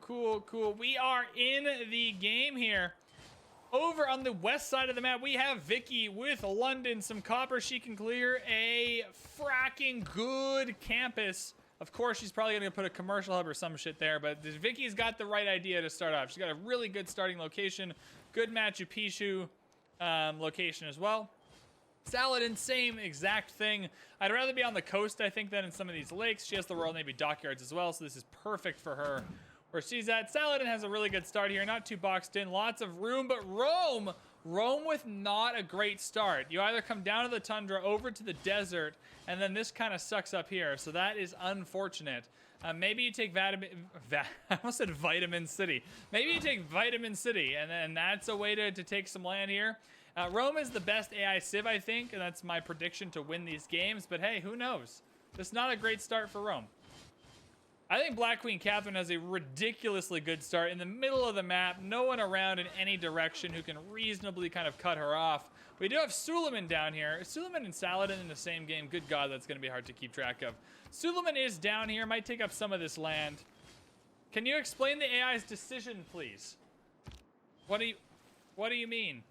Cool. We are in the game here. Over on the west side of the map, we have Vicky with London. Some copper she can clear. A fracking good campus. Of course, she's probably going to put a commercial hub or some shit there, but Vicky's got the right idea to start off. She's got a really good starting location. Good Machu Picchu location as well. Saladin, same exact thing. I'd rather be on the coast, I think, than in some of these lakes. She has the Royal Navy dockyards as well, so this is perfect for her where she's at. Saladin has a really good start here. Not too boxed in. Lots of room, but Rome with not a great start. You either come down to the tundra, over to the desert, and then this kind of sucks up here. So that is unfortunate. Maybe you take I almost said Vitamin City. Maybe you take Vitamin City, and then that's a way to take some land here. Rome is the best AI Civ, I think, and that's my prediction to win these games. But hey, who knows? It's not a great start for Rome. I think Black Queen Catherine has a ridiculously good start in the middle of the map. No one around in any direction who can reasonably kind of cut her off. We do have Suleiman down here. Suleiman and Saladin in the same game. Good God, that's going to be hard to keep track of. Suleiman is down here. Might take up some of this land. Can you explain the AI's decision, please? What do you mean?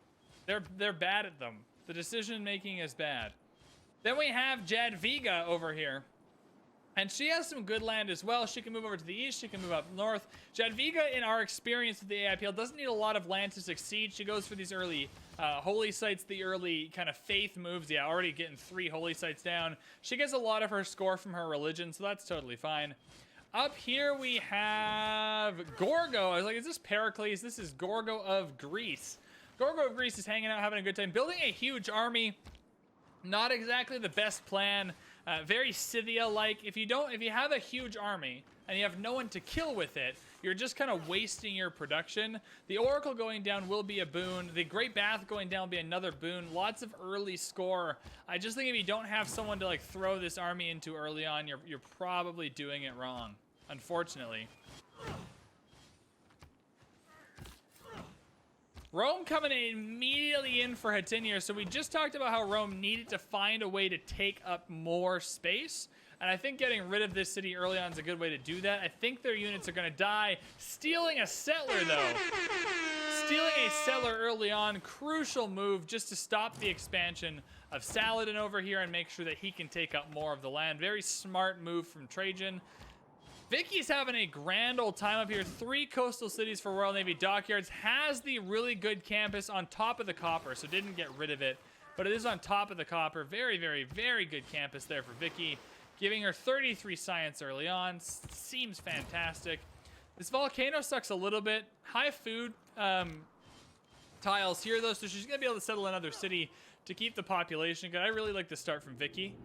They're bad at them. The decision making is bad. Then we have Jadwiga over here. And she has some good land as well. She can move over to the east. She can move up north. Jadwiga, in our experience with the AIPL, doesn't need a lot of land to succeed. She goes for these early holy sites, the early kind of faith moves. Yeah, already getting 3 holy sites down. She gets a lot of her score from her religion, so that's totally fine. Up here we have Gorgo. I was like, is this Pericles? This is Gorgo of Greece. Gorgo of Greece is hanging out, having a good time, building a huge army. Not exactly the best plan. Very Scythia-like. If you have a huge army and you have no one to kill with it, you're just kind of wasting your production. The Oracle going down will be a boon. The Great Bath going down will be another boon. Lots of early score. I just think if you don't have someone to like throw this army into early on, you're probably doing it wrong, unfortunately. Rome coming immediately in for Hattinia. So we just talked about how Rome needed to find a way to take up more space. And I think getting rid of this city early on is a good way to do that. I think their units are going to die. Stealing a settler, though. Stealing a settler early on, crucial move just to stop the expansion of Saladin over here and make sure that he can take up more of the land. Very smart move from Trajan. Vicky's having a grand old time up here. 3 coastal cities for Royal Navy dockyards. Has the really good campus on top of the copper, so didn't get rid of it. But it is on top of the copper. Very, very, very good campus there for Vicky. Giving her 33 science early on. Seems fantastic. This volcano sucks a little bit. High food tiles here, though, so she's going to be able to settle another city to keep the population good. I really like the start from Vicky.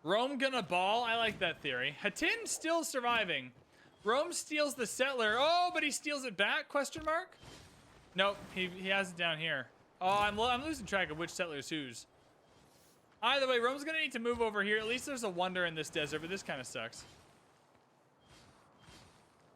Rome gonna ball? I like that theory. Hattin still surviving. Rome steals the settler. Oh, but he steals it back? Question mark? Nope, he has it down here. Oh, I'm losing track of which settler's whose. Either way, Rome's gonna need to move over here. At least there's a wonder in this desert, but this kind of sucks.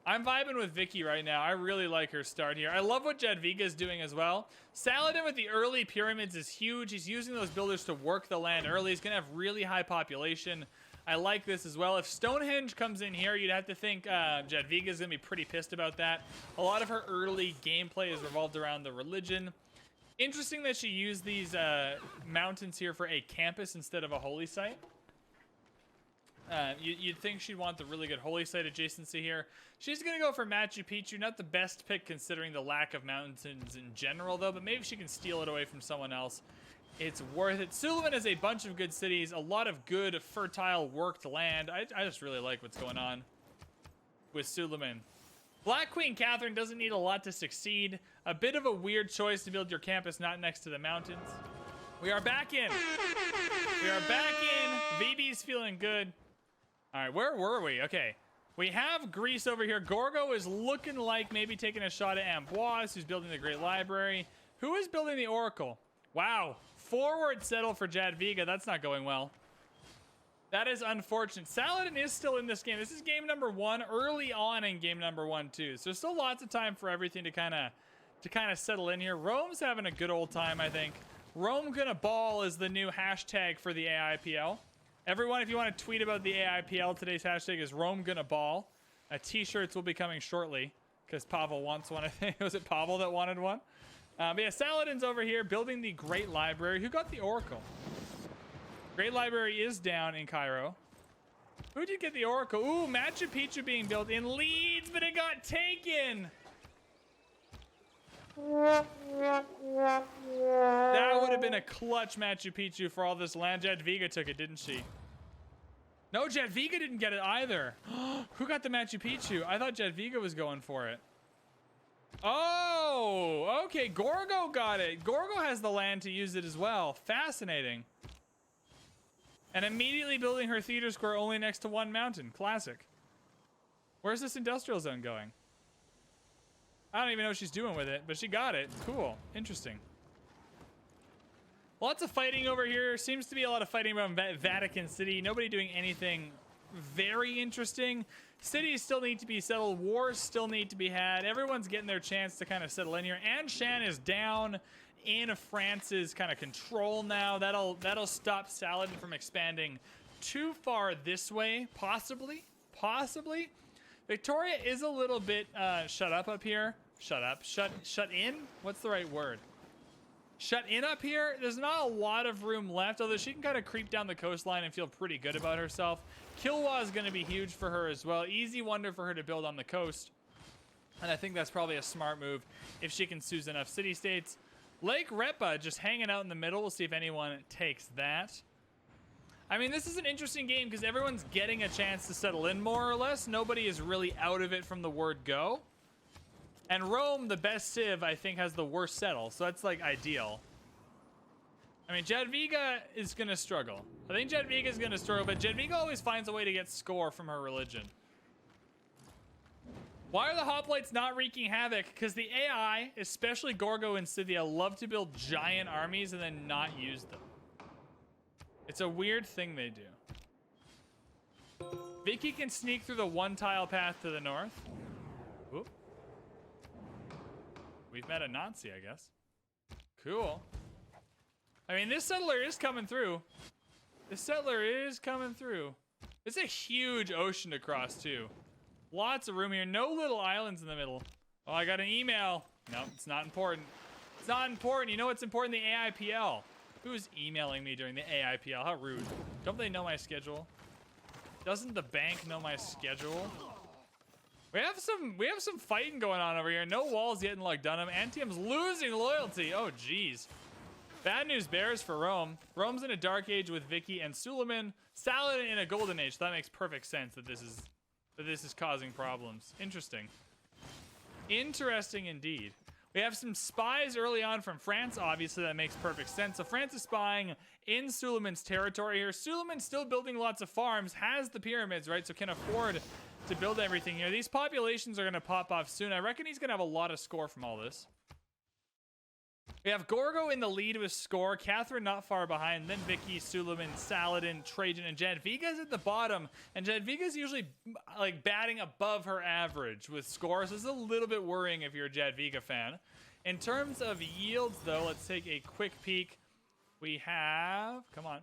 I'm vibing with Vicky right now. I really like her start here. I love what Jadwiga's doing as well. Saladin with the early pyramids is huge. He's using those builders to work the land early. He's going to have really high population. I like this as well. If Stonehenge comes in here, you'd have to think Jadwiga's going to be pretty pissed about that. A lot of her early gameplay is revolved around the religion. Interesting that she used these mountains here for a campus instead of a holy site. You'd think she'd want the really good holy site adjacency here. She's going to go for Machu Picchu. Not the best pick considering the lack of mountains in general, though, but maybe she can steal it away from someone else. It's worth it. Suleiman has a bunch of good cities, a lot of good, fertile, worked land. I just really like what's going on with Suleiman. Black Queen Catherine doesn't need a lot to succeed. A bit of a weird choice to build your campus not next to the mountains. We are back in. We are back in. VB's feeling good. All right, where were we? Okay, we have Greece over here. Gorgo is looking like maybe taking a shot at Amboise, who's building the Great Library. Who is building the Oracle? Wow, forward settle for Jadwiga. That's not going well. That is unfortunate. Saladin is still in this game. This is game number 1, early on in game number 1 too. So still lots of time for everything to kind of settle in here. Rome's having a good old time, I think. Rome gonna ball is the new hashtag for the AIPL. Everyone, if you want to tweet about the AIPL, today's hashtag is Rome Gonna Ball. T-shirts will be coming shortly because Pavel wants one. I think was it Pavel that wanted one? But yeah, Saladin's over here building the Great Library. Who got the Oracle? Great Library is down in Cairo. Who did get the Oracle? Ooh, Machu Picchu being built in Leeds, but it got taken. That would have been a clutch Machu Picchu for all this land. Jadwiga took it, didn't she? No, Jadwiga didn't get it either. Who got the Machu Picchu? I thought Jadwiga was going for it. Oh, okay. Gorgo got it. Gorgo has the land to use it as well. Fascinating. And immediately building her theater square only next to one mountain. Classic. Where's this industrial zone going? I don't even know what she's doing with it, but she got it. Cool. Interesting. Lots of fighting over here. Seems to be a lot of fighting around Vatican City. Nobody doing anything very interesting. Cities still need to be settled. Wars still need to be had. Everyone's getting their chance to kind of settle in here. Anshan is down in France's kind of control now. That'll stop Saladin from expanding too far this way. Possibly. Victoria is a little bit shut up here. Shut in? What's the right word? Shut in up here. There's not a lot of room left, although she can kind of creep down the coastline and feel pretty good about herself. Kilwa is going to be huge for her as well. Easy wonder for her to build on the coast. And I think that's probably a smart move if she can seize enough city-states. Lake Repa just hanging out in the middle. We'll see if anyone takes that. I mean, this is an interesting game because everyone's getting a chance to settle in more or less. Nobody is really out of it from the word go. And Rome, the best civ, I think, has the worst settle. So that's, like, ideal. I mean, Jadwiga is going to struggle. I think Jadwiga is going to struggle, but Jadwiga always finds a way to get score from her religion. Why are the hoplites not wreaking havoc? Because the AI, especially Gorgo and Scythia, love to build giant armies and then not use them. It's a weird thing they do. Vicky can sneak through the one-tile path to the north. Oop. We've met a Nazi, I guess. Cool. I mean, this settler is coming through. It's a huge ocean to cross, too. Lots of room here. No little islands in the middle. Oh, I got an email. No, it's not important. It's not important. You know what's important? The AIPL. Who's emailing me during the AIPL? How rude. Don't they know my schedule? Doesn't the bank know my schedule? We have some fighting going on over here. No walls yet in Lugdunum. Antium's losing loyalty. Oh, jeez. Bad news bears for Rome. Rome's in a dark age with Vicky and Suleiman. Saladin in a golden age. So that makes perfect sense that this is causing problems. Interesting. Interesting indeed. We have some spies early on from France. Obviously, that makes perfect sense. So France is spying in Suleiman's territory here. Suleiman's still building lots of farms, has the pyramids, right? So can afford to build everything here. These populations are going to pop off soon. I reckon he's going to have a lot of score from all this. We have Gorgo in the lead with score. Catherine not far behind. Then Vicky, Suleiman, Saladin, Trajan, and Jadwiga's at the bottom. And Jadwiga's usually like batting above her average with scores. So this is a little bit worrying if you're a Jadwiga fan. In terms of yields, though, let's take a quick peek. We have... Come on.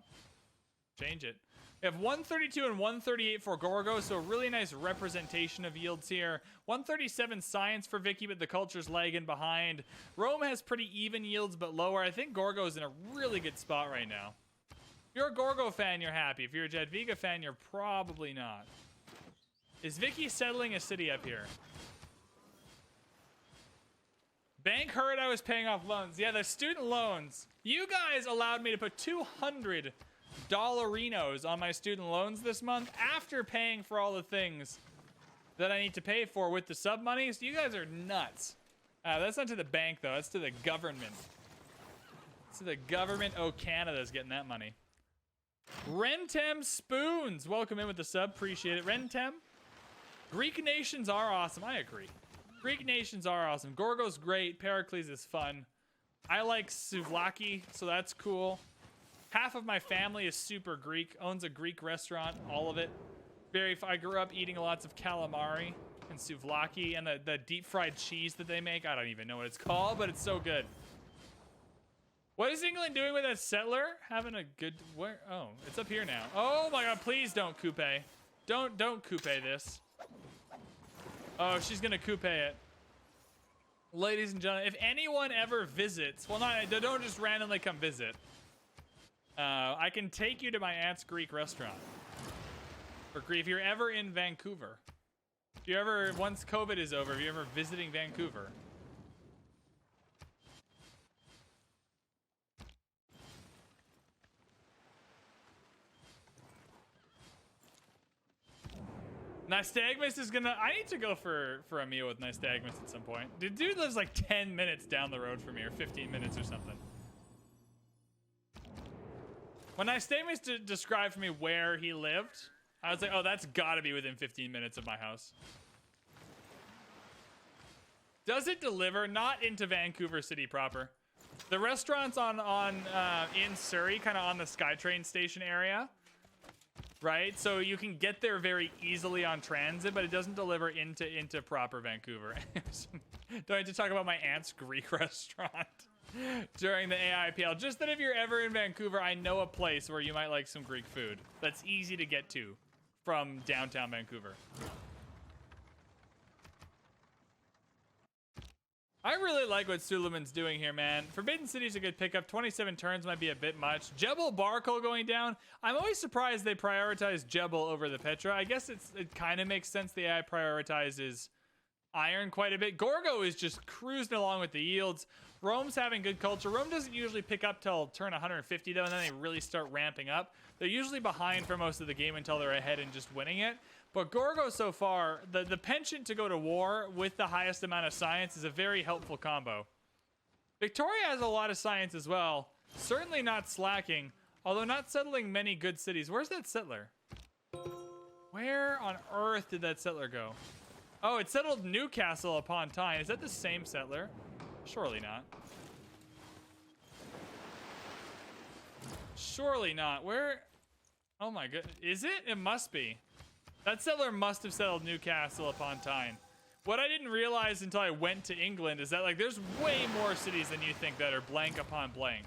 Change it. We have 132 and 138 for Gorgo, so a really nice representation of yields here. 137 science for Vicky, but the culture's lagging behind. Rome has pretty even yields, but lower. I think Gorgo's in a really good spot right now. If you're a Gorgo fan, you're happy. If you're a Jadwiga fan, you're probably not. Is Vicky settling a city up here? Bank heard I was paying off loans. Yeah, the student loans. You guys allowed me to put 200 dollarinos on my student loans this month after paying for all the things that I need to pay for with the sub money. So you guys are nuts. That's not to the bank, though. That's to the government. It's to the government. Oh, Canada's getting that money. Rentem Spoons. Welcome in with the sub. Appreciate it. Rentem. Greek nations are awesome. I agree. Greek nations are awesome. Gorgo's great. Pericles is fun. I like souvlaki, so that's cool. Half of my family is super Greek, owns a Greek restaurant, all of it. I grew up eating lots of calamari and souvlaki and the deep fried cheese that they make. I don't even know what it's called, but it's so good. What is England doing with that settler? Having a good, where? Oh, it's up here now. Oh my God, please don't coupe. Don't coupe this. Oh, she's gonna coupe it. Ladies and gentlemen, if anyone ever visits, well, don't just randomly come visit. I can take you to my aunt's Greek restaurant. If you're ever in Vancouver. If you ever, once COVID is over, if you're ever visiting Vancouver. Nystagmus is gonna, I need to go for a meal with Nystagmus at some point. The dude lives like 10 minutes down the road from me, or 15 minutes or something. When Nystagmus described for me where he lived, I was like, oh, that's gotta be within 15 minutes of my house. Does it deliver? Not into Vancouver City proper. The restaurant's in Surrey, kind of on the SkyTrain station area. Right, so you can get there very easily on transit, but it doesn't deliver into proper Vancouver. Do I have to talk about my aunt's Greek restaurant during the AIPL? Just that if you're ever in Vancouver, I know a place where you might like some Greek food that's easy to get to from downtown Vancouver. I really like what Suleiman's doing here, man. Forbidden City's a good pickup. 27 turns might be a bit much. Jebel Barkle going down. I'm always surprised they prioritize Jebel over the Petra. I guess it kind of makes sense the AI prioritizes iron quite a bit. Gorgo is just cruising along with the yields. Rome's having good culture. Rome doesn't usually pick up till turn 150 though, and then they really start ramping up. They're usually behind for most of the game until they're ahead and just winning it. But Gorgo so far, the penchant to go to war with the highest amount of science is a very helpful combo. Victoria has a lot of science as well. Certainly not slacking, although not settling many good cities. Where's that settler? Where on earth did that settler go? Oh, it settled Newcastle upon Tyne. Is that the same settler? Surely not. Surely not. Where? Oh my god. Is it? It must be. That settler must have settled Newcastle upon Tyne. What I didn't realize until I went to England is that, like, there's way more cities than you think that are blank upon blank.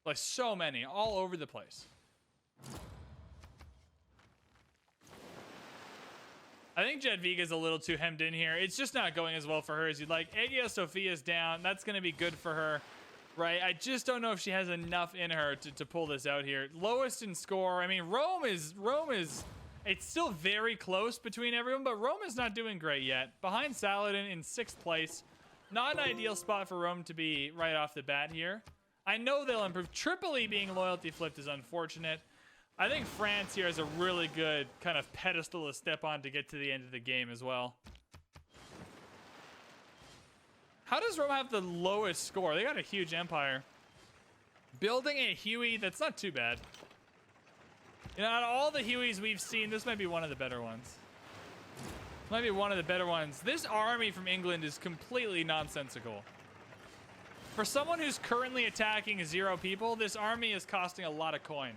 Like, so many, all over the place. I think Jadviga's a little too hemmed in here. It's just not going as well for her as you'd like. Hagia Sophia's down. That's going to be good for her, right? I just don't know if she has enough in her to pull this out here. Lowest in score. I mean, Rome is... It's still very close between everyone, but Rome is not doing great yet. Behind Saladin in 6th place. Not an ideal spot for Rome to be right off the bat here. I know they'll improve. Tripoli being loyalty flipped is unfortunate. I think France here has a really good kind of pedestal to step on to get to the end of the game as well. How does Rome have the lowest score? They got a huge empire. Building a Huey, that's not too bad. You know, out of all the Hueys we've seen, this might be one of the better ones. Might be one of the better ones. This army from England is completely nonsensical. For someone who's currently attacking 0 people, this army is costing a lot of coin.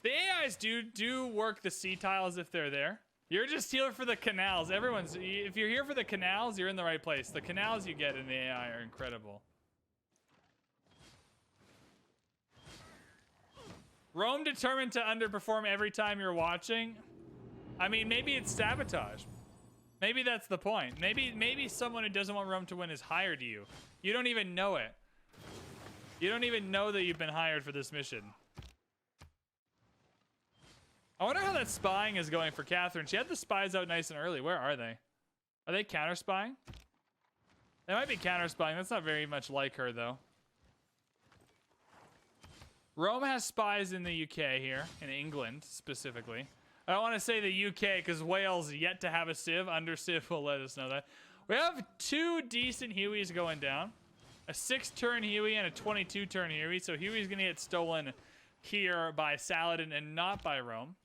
The AIs do work the sea tiles if they're there. You're just here for the canals. If you're here for the canals, you're in the right place. The canals you get in the AI are incredible. Rome determined to underperform every time you're watching. I mean, maybe it's sabotage. Maybe that's the point. Maybe someone who doesn't want Rome to win has hired you. You don't even know it. You don't even know that you've been hired for this mission. I wonder how that spying is going for Catherine. She had the spies out nice and early. Where are they? Are they counter-spying? They might be counter-spying. That's not very much like her, though. Rome has spies in the UK here, in England specifically. I don't want to say the UK because Wales yet to have a Civ. Under Civ will let us know that. We have 2 decent Hueys going down. A 6-turn Huey and a 22-turn Huey. So Huey's going to get stolen here by Saladin and not by Rome.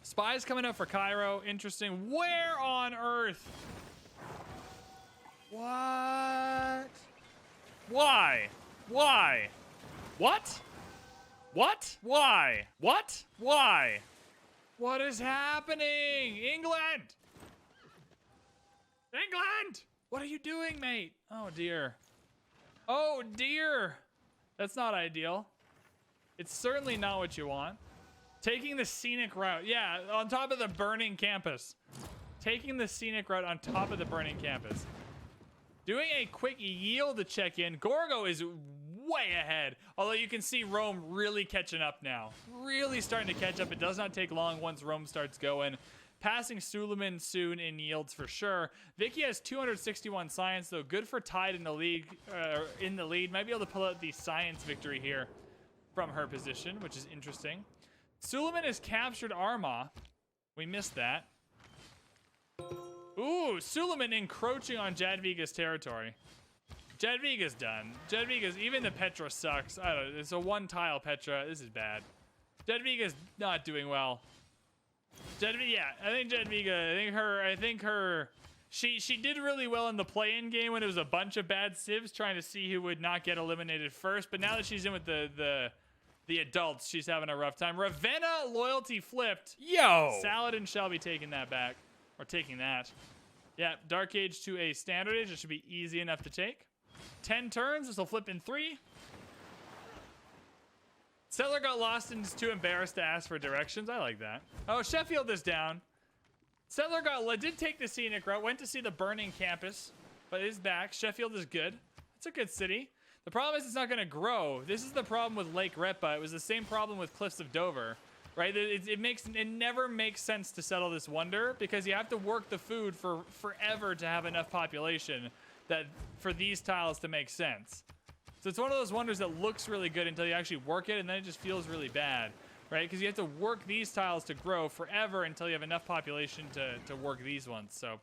Spies coming up for Cairo. Interesting. Where on earth? What? Why? Why? What? What? Why? What? Why? What is happening? England! England! What are you doing, mate? Oh, dear. Oh, dear. That's not ideal. It's certainly not what you want. Taking the scenic route. Yeah, on top of the burning campus. Taking the scenic route on top of the burning campus. Doing a quick yield to check in. Gorgo is way ahead. Although you can see Rome really catching up now. Really starting to catch up. It does not take long once Rome starts going. Passing Suleiman soon in yields for sure. Vicky has 261 science, though. Good for tied in the league, in the lead. Might be able to pull out the science victory here from her position, which is interesting. Suleiman has captured Armagh. We missed that. Ooh, Suleiman encroaching on Jadviga's territory. Jadviga's done. Jadviga's, even the Petra sucks. I don't know, it's a one tile Petra. This is bad. Jadviga's not doing well. Jadviga, yeah, I think Jadviga, she did really well in the play-in game when it was a bunch of bad civs trying to see who would not get eliminated first, but now that she's in with the adults, she's having a rough time. Ravenna loyalty flipped. Yo! Saladin shall be taking that back. Or taking that. Yeah, Dark Age to a Standard Age. It should be easy enough to take. 10 turns. This will flip in 3. Settler got lost and is too embarrassed to ask for directions. I like that. Oh, Sheffield is down. Settler did take the scenic route. Went to see the burning campus. But is back. Sheffield is good. It's a good city. The problem is it's not going to grow. This is the problem with Lake Retba. It was the same problem with Cliffs of Dover. Right? It never makes sense to settle this wonder because you have to work the food for forever to have enough population that for these tiles to make sense. So it's one of those wonders that looks really good until you actually work it, and then it just feels really bad, right? Because you have to work these tiles to grow forever until you have enough population to work these ones. So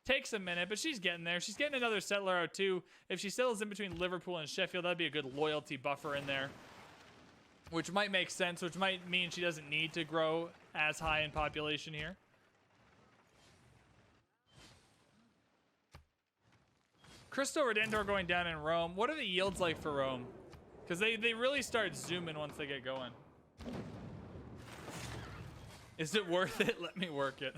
takes a minute, but she's getting there. She's getting another settler out too. If she settles in between Liverpool and Sheffield, that'd be a good loyalty buffer in there. Which might make sense, which might mean she doesn't need to grow as high in population here. Cristo Redentor going down in Rome. What are the yields like for Rome? Because they really start zooming once they get going. Is it worth it? Let me work it.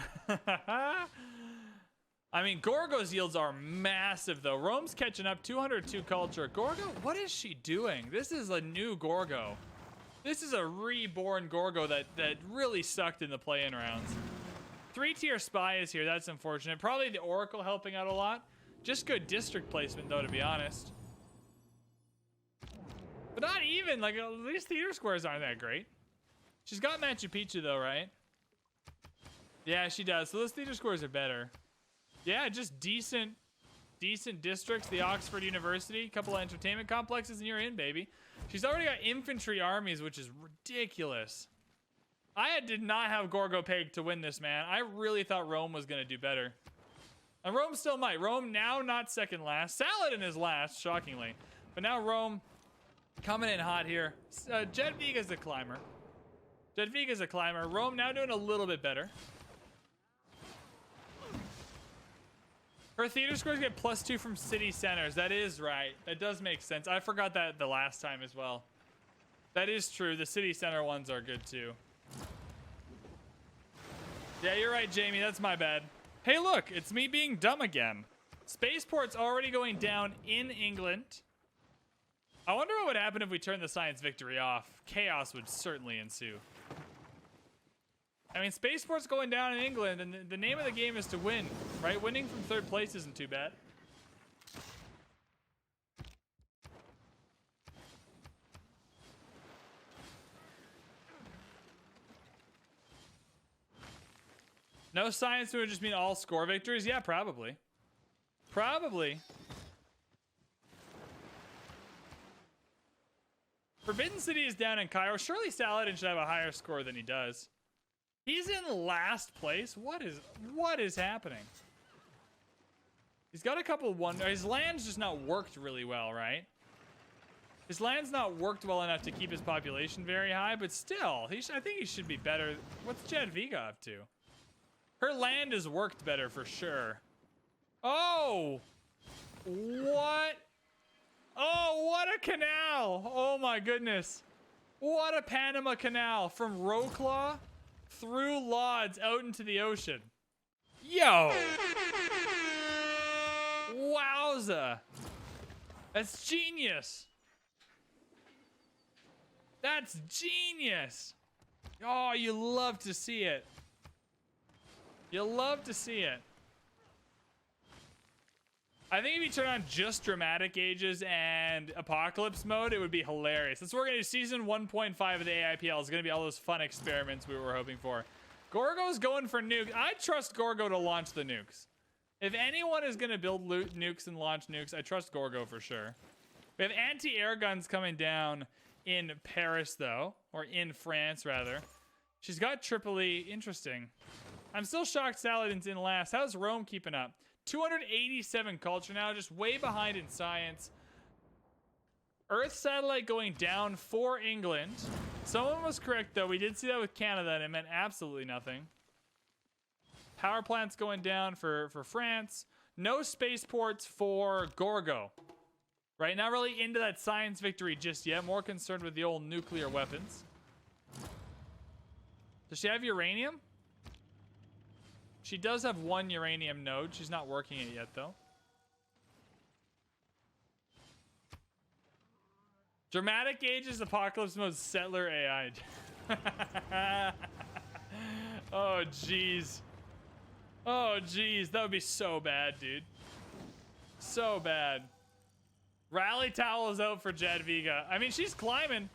I mean, Gorgo's yields are massive, though. Rome's catching up. 202 culture. Gorgo, what is she doing? This is a new Gorgo. This is a reborn Gorgo that really sucked in the play-in rounds. 3-tier spy is here. That's unfortunate. Probably the Oracle helping out a lot. Just good district placement, though, to be honest. But not even. Like, these theater squares aren't that great. She's got Machu Picchu, though, right? Yeah, she does. So those theater squares are better. Yeah, just decent districts. The Oxford University, a couple of entertainment complexes, and you're in, baby. She's already got infantry armies, which is ridiculous. I did not have Gorgo pegged to win this, man. I really thought Rome was going to do better. And Rome still might. Rome now not second last. Saladin is last, shockingly. But now Rome coming in hot here. Jadviga's a climber. Jadviga's a climber. Rome now doing a little bit better. Her theater scores get +2 from city centers. That is right. That does make sense. I forgot that the last time as well. That is true. The city center ones are good too. Yeah, you're right, Jamie. That's my bad. Hey, look. It's me being dumb again. Spaceport's already going down in England. I wonder what would happen if we turned the science victory off. Chaos would certainly ensue. I mean, Spaceport's going down in England, and the name of the game is to win, right? Winning from third place isn't too bad. No science would just mean all score victories? Yeah, probably. Probably. Forbidden City is down in Cairo. Surely Saladin should have a higher score than he does. He's in last place. What is happening? He's got a couple his land's just not worked really well, right? His land's not worked well enough to keep his population very high, but still, I think he should be better. What's Jadviga up to? Her land has worked better for sure. Oh! What? Oh, what a canal! Oh my goodness. What a Panama Canal from Roclaw through Lodz out into the ocean. Yo! Wowza. That's genius. That's genius. Oh, you love to see it. You love to see it. I think if you turn on just dramatic ages and apocalypse mode, it would be hilarious. That's what we're going to do. Season 1.5 of the AIPL is going to be all those fun experiments we were hoping for. Gorgo's going for nuke. I trust Gorgo to launch the nukes. If anyone is going to build nukes and launch nukes, I trust Gorgo for sure. We have anti-air guns coming down in Paris, though. Or in France, rather. She's got Tripoli. Interesting. I'm still shocked Saladin's in last. How's Rome keeping up? 287 culture now, just way behind in science. Earth satellite going down for England. Someone was correct, though. We did see that with Canada, and it meant absolutely nothing. Power plants going down for France. No spaceports for Gorgo. Right, not really into that science victory just yet. More concerned with the old nuclear weapons. Does she have uranium? She does have one uranium node. She's not working it yet, though. Dramatic ages, apocalypse mode, settler AI. Oh, jeez. Oh, jeez. That would be so bad, dude. So bad. Rally towel is out for Jadviga. I mean, she's climbing.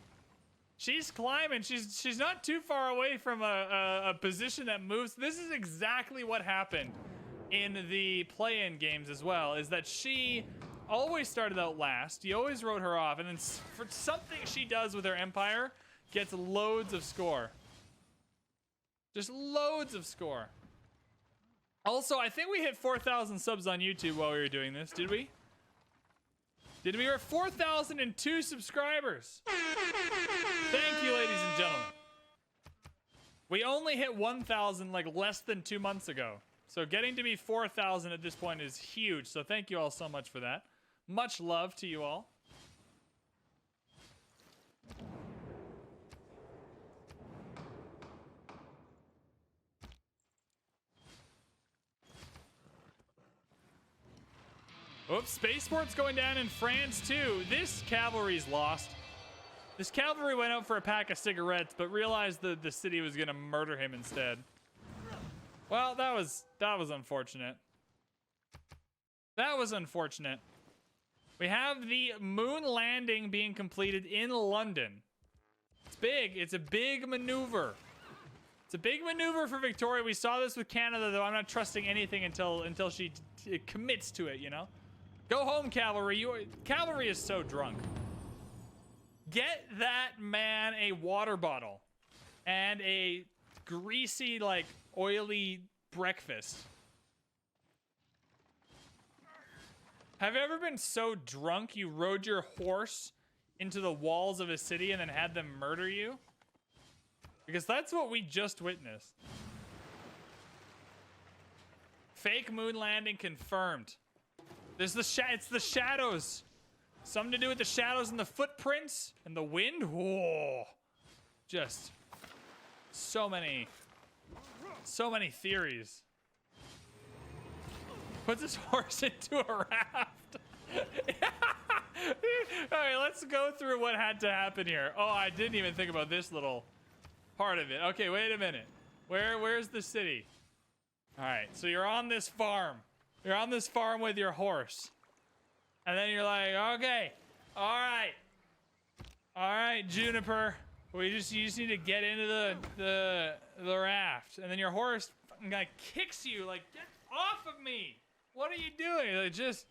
She's climbing. She's not too far away from a position that moves. This is exactly what happened in the play-in games as well, is that she always started out last. You always wrote her off, and then for something she does with her empire, gets loads of score. Just loads of score. Also, I think we hit 4,000 subs on YouTube while we were doing this. Did we? Did we? We're 4,002 subscribers. Thank you, ladies and gentlemen. We only hit 1,000 like less than 2 months ago. So getting to be 4,000 at this point is huge. So thank you all so much for that. Much love to you all. Oops, spaceport's going down in France too. This cavalry's lost. This cavalry went out for a pack of cigarettes, but realized that the city was gonna murder him instead. Well, that was unfortunate. That was unfortunate. We have the moon landing being completed in London. It's big. It's a big maneuver. It's a big maneuver for Victoria. We saw this with Canada, though. I'm not trusting anything until she commits to it, you know? Go home, cavalry. Cavalry is so drunk. Get that man a water bottle and a greasy, like, oily breakfast. Have you ever been so drunk you rode your horse into the walls of a city and then had them murder you? Because that's what we just witnessed. Fake moon landing confirmed. There's it's the shadows. Something to do with the shadows and the footprints and the wind. Whoa. Just so many theories. Puts his horse into a raft. All right, let's go through what had to happen here. Oh, I didn't even think about this little part of it. Okay, wait a minute. Where's the city? All right, so you're on this farm. You're on this farm with your horse. And then you're like, okay, all right, Juniper. You just need to get into the raft. And then your horse guy kicks you, like, get off of me. What are you doing? Like, just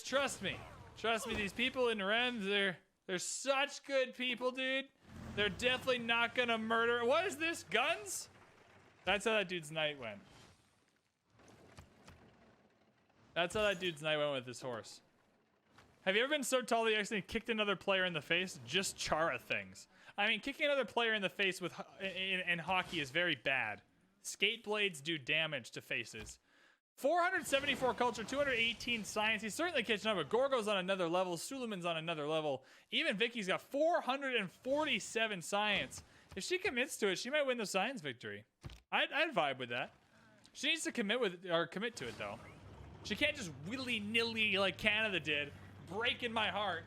trust me. Trust me, these people in Rennes, they're such good people, dude. They're definitely not gonna murder. What is this? Guns? That's how that dude's night went. That's how that dude's night went with his horse. Have you ever been so tall that you accidentally kicked another player in the face? Just Chara things. I mean, kicking another player in the face in hockey is very bad. Skate blades do damage to faces. 474 culture, 218 science. He's certainly catching up, but Gorgo's on another level. Suleiman's on another level. Even Vicky's got 447 science. If she commits to it, she might win the science victory. I'd vibe with that. She needs to commit to it, though. She can't just willy-nilly like Canada did. Breaking my heart.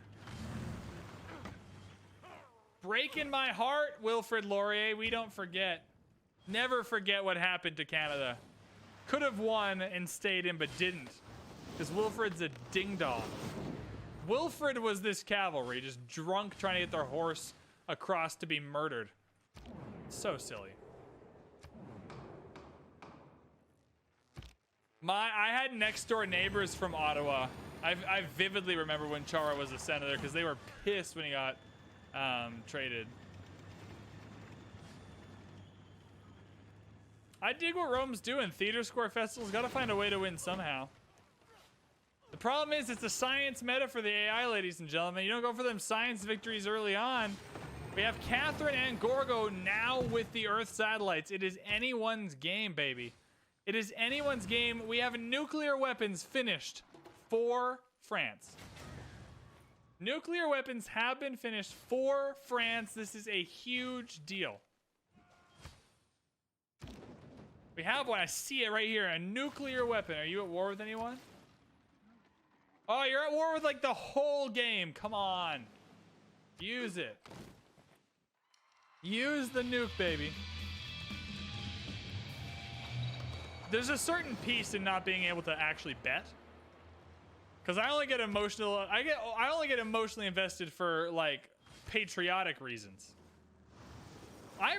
Breaking my heart, Wilfrid Laurier. We don't forget. Never forget what happened to Canada. Could have won and stayed in, but didn't. Because Wilfrid's a ding-dong. Wilfrid was this cavalry, just drunk trying to get their horse across to be murdered. So silly. I had next door neighbors from Ottawa. I vividly remember when Chara was a senator because they were pissed when he got traded. I dig what Rome's doing. Theater Square Festival's got to find a way to win somehow. The problem is it's a science meta for the AI, ladies and gentlemen. You don't go for them science victories early on. We have Catherine and Gorgo now with the Earth satellites. It is anyone's game, baby. It is anyone's game. We have nuclear weapons finished for France. Nuclear weapons have been finished for France. This is a huge deal. We have one. I see it right here. A nuclear weapon. Are you at war with anyone? Oh, you're at war with like the whole game. Come on. Use it. Use the nuke, baby. There's a certain piece in not being able to actually bet. Because I only get emotional. I only get emotionally invested for like patriotic reasons. I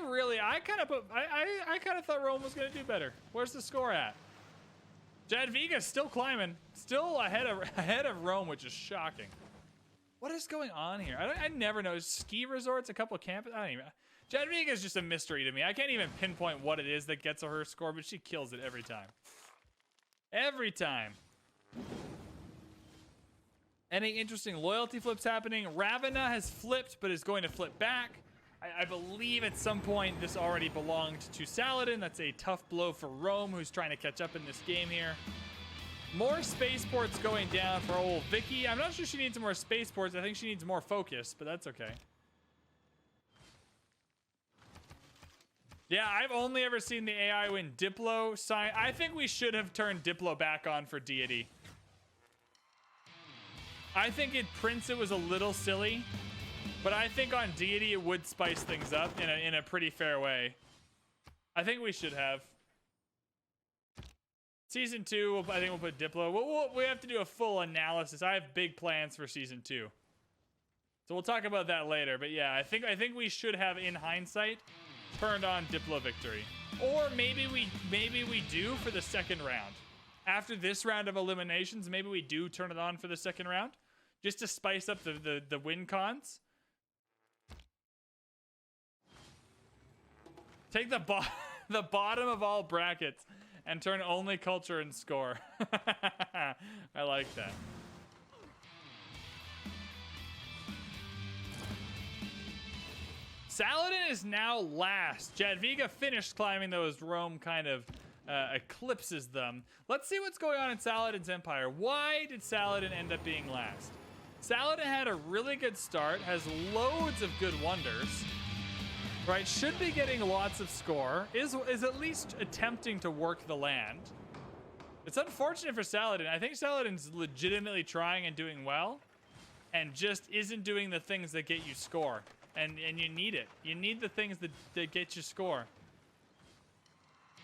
kind of thought Rome was gonna do better. Where's the score at? Jadwiga's still climbing, still ahead of Rome, which is shocking. What is going on here? I never know. Ski resorts, a couple of camp. I don't even. Jadwiga's just a mystery to me. I can't even pinpoint what it is that gets her score, but she kills it every time. Every time. Any interesting loyalty flips happening? Ravenna has flipped, but is going to flip back. I believe at some point this already belonged to Saladin. That's a tough blow for Rome, who's trying to catch up in this game here. More spaceports going down for old Vicky. I'm not sure she needs more spaceports. I think she needs more focus, but that's okay. Yeah, I've only ever seen the AI win Diplo. I think we should have turned Diplo back on for Deity. I think at Prince it was a little silly. But I think on Deity it would spice things up in a pretty fair way. I think we should have. Season 2, I think we'll put Diplo. We have to do a full analysis. I have big plans for Season 2. So we'll talk about that later. But yeah, I think we should have, in hindsight, turned on Diplo victory. Or maybe we do for the second round. After this round of eliminations, maybe we do turn it on for the second round. Just to spice up the win cons. Take the bottom of all brackets and turn only culture and score. I like that. Saladin is now last. Jadwiga finished climbing those. Rome kind of eclipses them. Let's see what's going on in Saladin's empire. Why did Saladin end up being last? Saladin had a really good start, has loads of good wonders. Right, should be getting lots of score, is at least attempting to work the land. It's unfortunate for Saladin. I think Saladin's legitimately trying and doing well, and just isn't doing the things that get you score. And you need it. You need the things that get you score.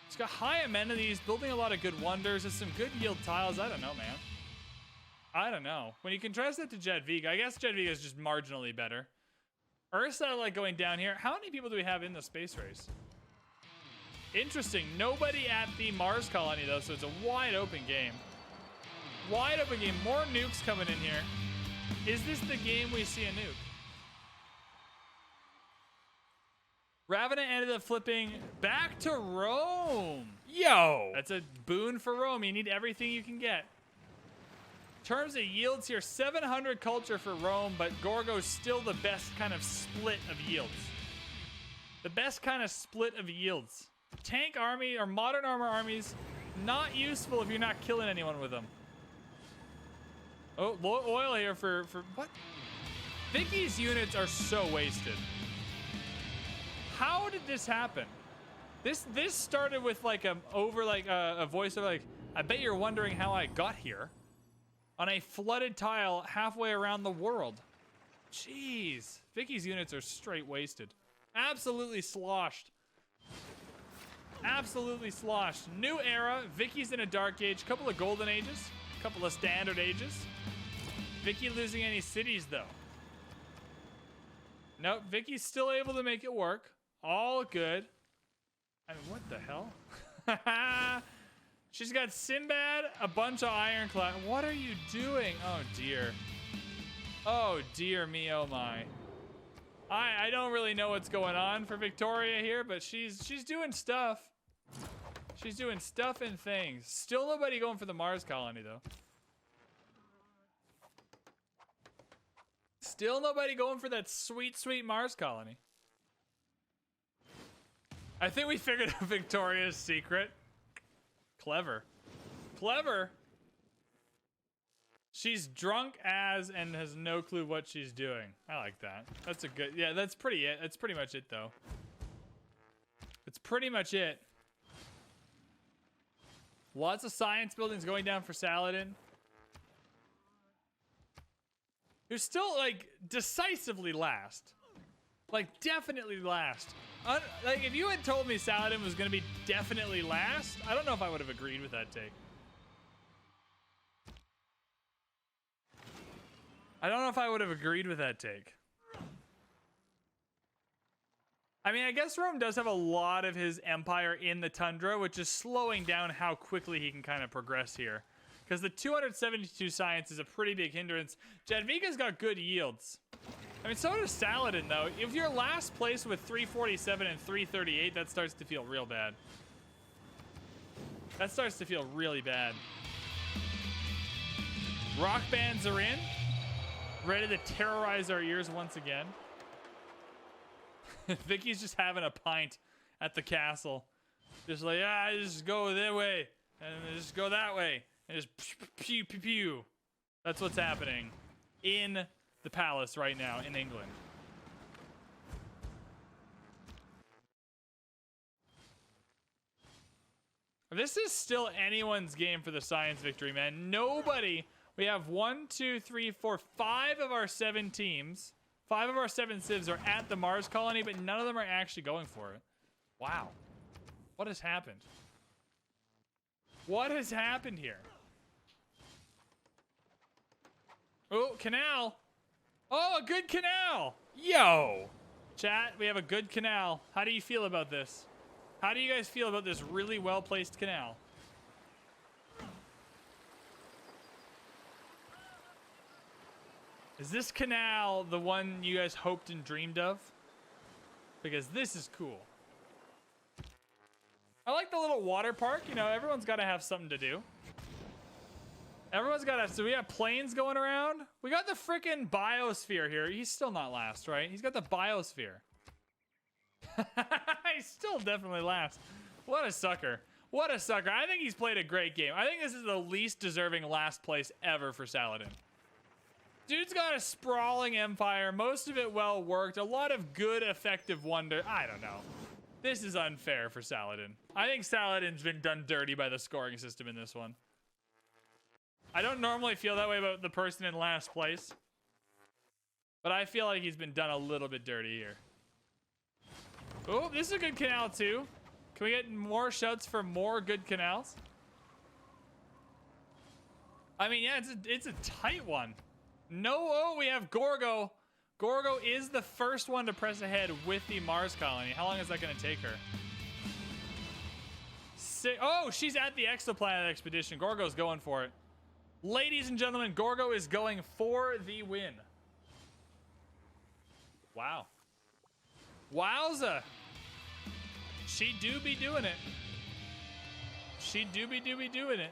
It's got high amenities, building a lot of good wonders. There's some good yield tiles. I don't know, man. I don't know. When you contrast that to Jadwiga, I guess Jadwiga is just marginally better. Earth satellite going down here. How many people do we have in the space race? Interesting. Nobody at the Mars colony, though, so it's a wide open game. Wide open game. More nukes coming in here. Is this the game we see a nuke? Ravenna ended up flipping back to Rome. Yo! That's a boon for Rome. You need everything you can get. In terms of yields here, 700 culture for Rome, but Gorgo's still the best kind of split of yields. The best kind of split of yields. Tank army or modern armor armies, not useful if you're not killing anyone with them. Oh, oil here for what? Vicky's units are so wasted. How did this happen? This started with like a voice of like, I bet you're wondering how I got here. On a flooded tile halfway around the world. Jeez. Vicky's units are straight wasted. Absolutely sloshed. Absolutely sloshed. New era. Vicky's in a dark age. Couple of golden ages. Couple of standard ages. Vicky losing any cities though. Nope. Vicky's still able to make it work. All good. I mean, what the hell? She's got Sinbad, a bunch of ironclad. What are you doing? Oh dear. Oh dear me, oh my. I don't really know what's going on for Victoria here, but she's doing stuff. She's doing stuff and things. Still nobody going for the Mars colony though. Still nobody going for that sweet, sweet Mars colony. I think we figured out Victoria's secret. Clever. Clever. She's drunk as and has no clue what she's doing. I like that. That's a good, yeah, that's pretty it. That's pretty much it though. It's pretty much it. Lots of science buildings going down for Saladin. Who's still like decisively last. Like definitely last. Like if you had told me Saladin was gonna be definitely last, I don't know if I would have agreed with that take. I don't know if I would have agreed with that take. I mean, I guess Rome does have a lot of his empire in the tundra, which is slowing down how quickly he can kind of progress here. Because the 272 science is a pretty big hindrance. Jadwiga's got good yields. I mean, so does Saladin, though. If you're last place with 347 and 338, that starts to feel real bad. That starts to feel really bad. Rock bands are in. Ready to terrorize our ears once again. Vicky's just having a pint at the castle. Just like, just go that way. And just go that way. And just pew, pew, pew. That's what's happening in the palace right now in England. This is still anyone's game for the science victory, man. Nobody... We have 1, 2, 3, 4, 5 of our 7 teams. 5 of our 7 civs are at the Mars colony, but none of them are actually going for it. Wow. What has happened? What has happened here? Oh, canal. Oh, a good canal. Yo. Chat, we have a good canal. How do you feel about this? How do you guys feel about this really well-placed canal? Is this canal the one you guys hoped and dreamed of? Because this is cool. I like the little water park. You know, everyone's got to have something to do. Everyone's got to... So we have planes going around. We got the freaking biosphere here. He's still not last, right? He's got the biosphere. He's still definitely last. What a sucker. What a sucker. I think he's played a great game. I think this is the least deserving last place ever for Saladin. Dude's got a sprawling empire, most of it well worked, a lot of good, effective wonder. I don't know. This is unfair for Saladin. I think Saladin's been done dirty by the scoring system in this one. I don't normally feel that way about the person in last place, but I feel like he's been done a little bit dirty here. Oh, this is a good canal too. Can we get more shouts for more good canals? I mean, yeah, it's a tight one. No, oh, we have Gorgo. Gorgo is the first one to press ahead with the Mars colony. How long is that going to take her? Oh, she's at the exoplanet expedition. Gorgo's going for it. Ladies and gentlemen, Gorgo is going for the win. Wow. Wowza. She do be doing it. She do be doing it.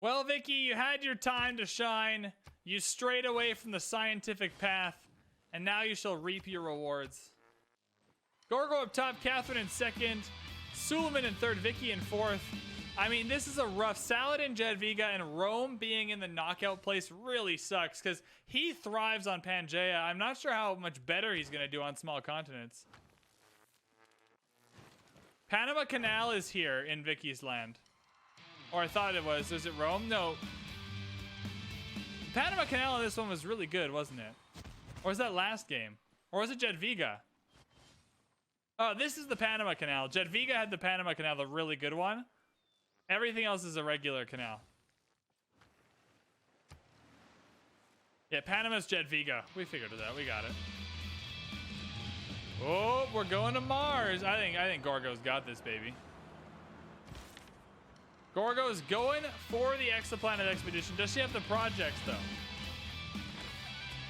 Well, Vicky, you had your time to shine. You strayed away from the scientific path, and now you shall reap your rewards. Gorgo up top, Catherine in second, Suleiman in third, Vicky in fourth. I mean, this is a rough... Saladin, Jadwiga, and Rome being in the knockout place really sucks, because he thrives on Pangaea. I'm not sure how much better he's going to do on small continents. Panama Canal is here in Vicky's land. Or I thought it was. Is it Rome? No. Panama Canal in this one was really good, wasn't it? Or was that last game? Or was it Jadwiga? Oh, this is the Panama Canal. Jadwiga had the Panama Canal, the really good one. Everything else is a regular canal. Yeah, Panama's Jadwiga. We figured it out. We got it. Oh, we're going to Mars. I think Gorgo's got this, baby. Gorgo's going for the exoplanet expedition. Does she have the projects, though?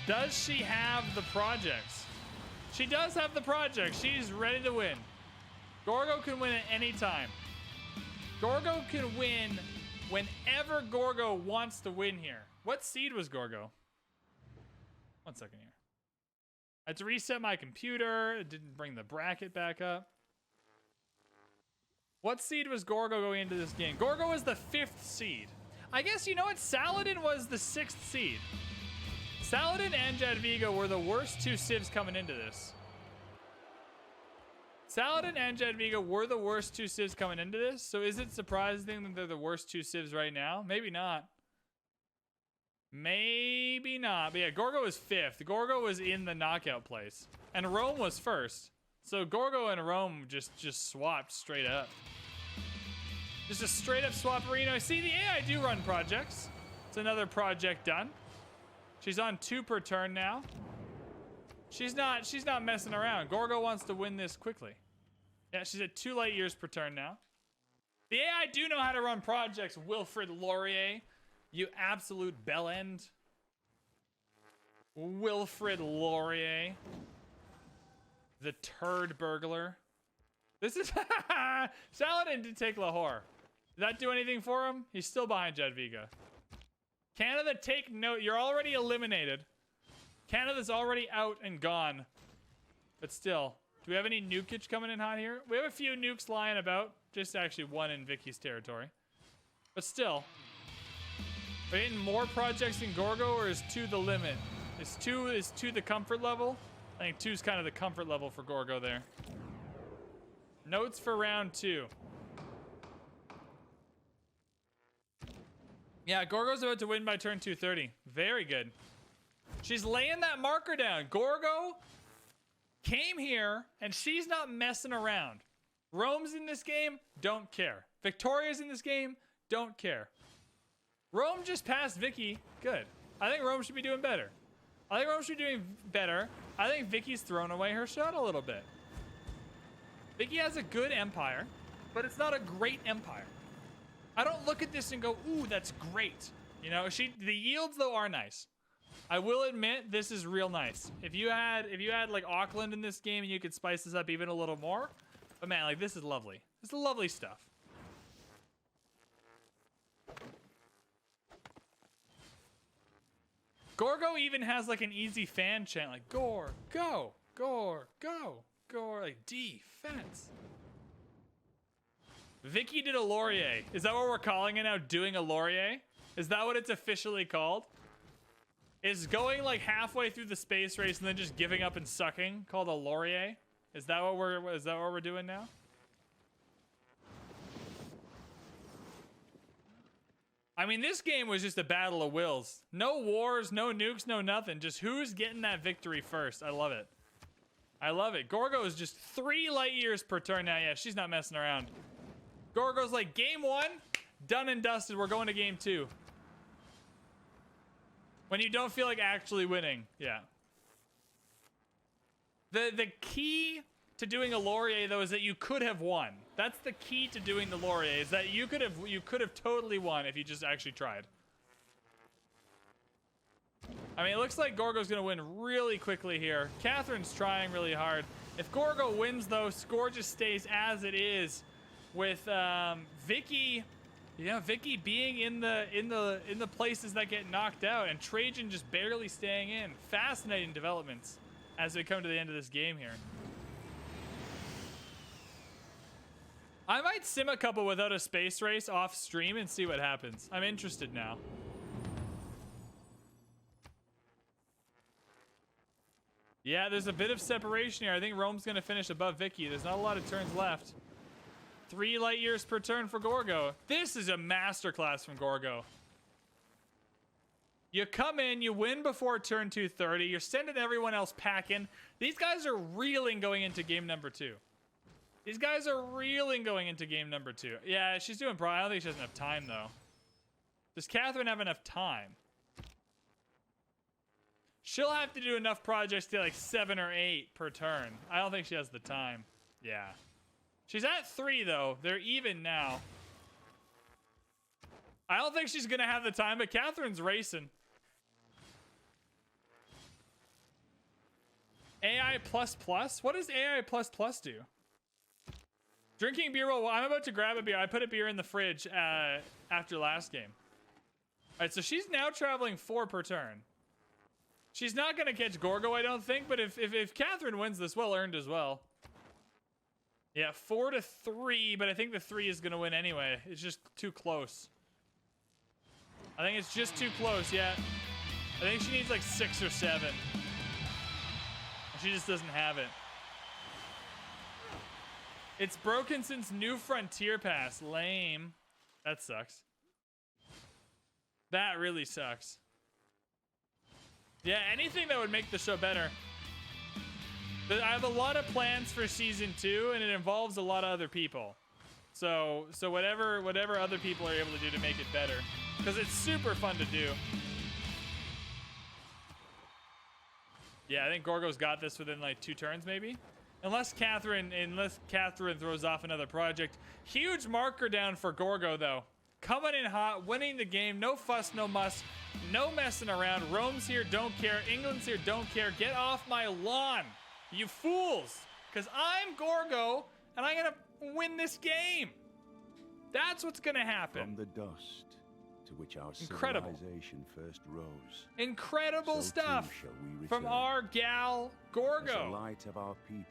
Does she have the projects? She does have the projects. She's ready to win. Gorgo can win at any time. Gorgo can win whenever Gorgo wants to win here. What seed was Gorgo? 1 second here. I had to reset my computer. It didn't bring the bracket back up. What seed was Gorgo going into this game? Gorgo was the 5th seed. I guess, you know what? Saladin was the 6th seed. Saladin and Jadwiga were the worst 2 civs coming into this. Saladin and Jadwiga were the worst 2 civs coming into this. So is it surprising that they're the worst 2 civs right now? Maybe not. Maybe not. But yeah, Gorgo was 5th. Gorgo was in the knockout place. And Rome was 1st. So Gorgo and Rome just swapped straight up. Just a straight up swapperino. See, the AI do run projects. It's another project done. She's on 2 per turn now. She's not messing around. Gorgo wants to win this quickly. Yeah, she's at 2 light years per turn now. The AI do know how to run projects, Wilfred Laurier. You absolute bellend. Wilfred Laurier. The turd burglar. This is... Saladin did take Lahore. Did that do anything for him? He's still behind Jadwiga. Canada, take note. You're already eliminated. Canada's already out and gone. But still. Do we have any nukage coming in hot here? We have a few nukes lying about. Just actually 1 in Vicky's territory. But still. Are we getting more projects in Gorgo, or is 2 the limit? Is 2 the comfort level? I think 2's kind of the comfort level for Gorgo there. Notes for round 2. Yeah, Gorgo's about to win by turn 230. Very good. She's laying that marker down. Gorgo came here, and she's not messing around. Rome's in this game, don't care. Victoria's in this game, don't care. Rome just passed Vicky. Good. I think Rome should be doing better. I think Vicky's thrown away her shot a little bit. Vicky has a good empire, but it's not a great empire. I don't look at this and go, ooh, that's great. You know, the yields though are nice. I will admit this is real nice. If you had like Auckland in this game and you could spice this up even a little more, but man, like this is lovely. This is lovely stuff. Gorgo even has like an easy fan chant, like Gor, go, Gor, go, Gor, like defense. Vicky did a Laurier. Is that what we're calling it now? Doing a Laurier? Is that what it's officially called? Is going like halfway through the space race and then just giving up and sucking called a Laurier? Is that what we're doing now? I mean, this game was just a battle of wills. No wars, no nukes, no nothing. Just who's getting that victory first. I love it. I love it. Gorgo is just 3 light years per turn now. Yeah, she's not messing around. Gorgo's like, game 1, done and dusted. We're going to game 2. When you don't feel like actually winning. Yeah. The key to doing a Laurier, though, is that you could have won. That's the key to doing the Laurier, is that you could have totally won if you just actually tried. I mean, it looks like Gorgo's going to win really quickly here. Catherine's trying really hard. If Gorgo wins, though, score just stays as it is with Vicky. Yeah, Vicky being in the places that get knocked out, and Trajan just barely staying in. Fascinating developments as we come to the end of this game here. I might sim a couple without a space race off stream and see what happens. I'm interested now. Yeah, there's a bit of separation here. I think Rome's going to finish above Vicky. There's not a lot of turns left. 3 light years per turn for Gorgo. This is a masterclass from Gorgo. You come in, you win before turn 230. You're sending everyone else packing. These guys are reeling going into game number 2. These guys are reeling going into game number 2. Yeah, she's doing pro. I don't think she has enough time, though. Does Catherine have enough time? She'll have to do enough projects to like 7 or 8 per turn. I don't think she has the time. Yeah. She's at 3, though. They're even now. I don't think she's going to have the time, but Catherine's racing. AI++? What does AI++ do? Drinking beer while I'm about to grab a beer. I put a beer in the fridge after last game. All right, so she's now traveling 4 per turn. She's not going to catch Gorgo, I don't think, but if Catherine wins this, well earned as well. Yeah, 4-3, but I think the 3 is going to win anyway. It's just too close. I think it's just too close, yeah. I think she needs like 6 or 7. She just doesn't have it. It's broken since New Frontier Pass. Lame. That sucks. That really sucks. Yeah, anything that would make the show better. But I have a lot of plans for season 2, and it involves a lot of other people. So whatever other people are able to do to make it better, because it's super fun to do. Yeah, I think Gorgo's got this within like 2 turns, maybe. Unless Catherine throws off another project. Huge marker down for Gorgo, though. Coming in hot, winning the game. No fuss, no muss. No messing around. Rome's here, don't care. England's here, don't care. Get off my lawn, you fools. Because I'm Gorgo, and I'm going to win this game. That's what's going to happen. From the dust to which our Incredible. civilization first rose. Incredible So stuff too shall we from return. our gal, As the Gorgo. light of our people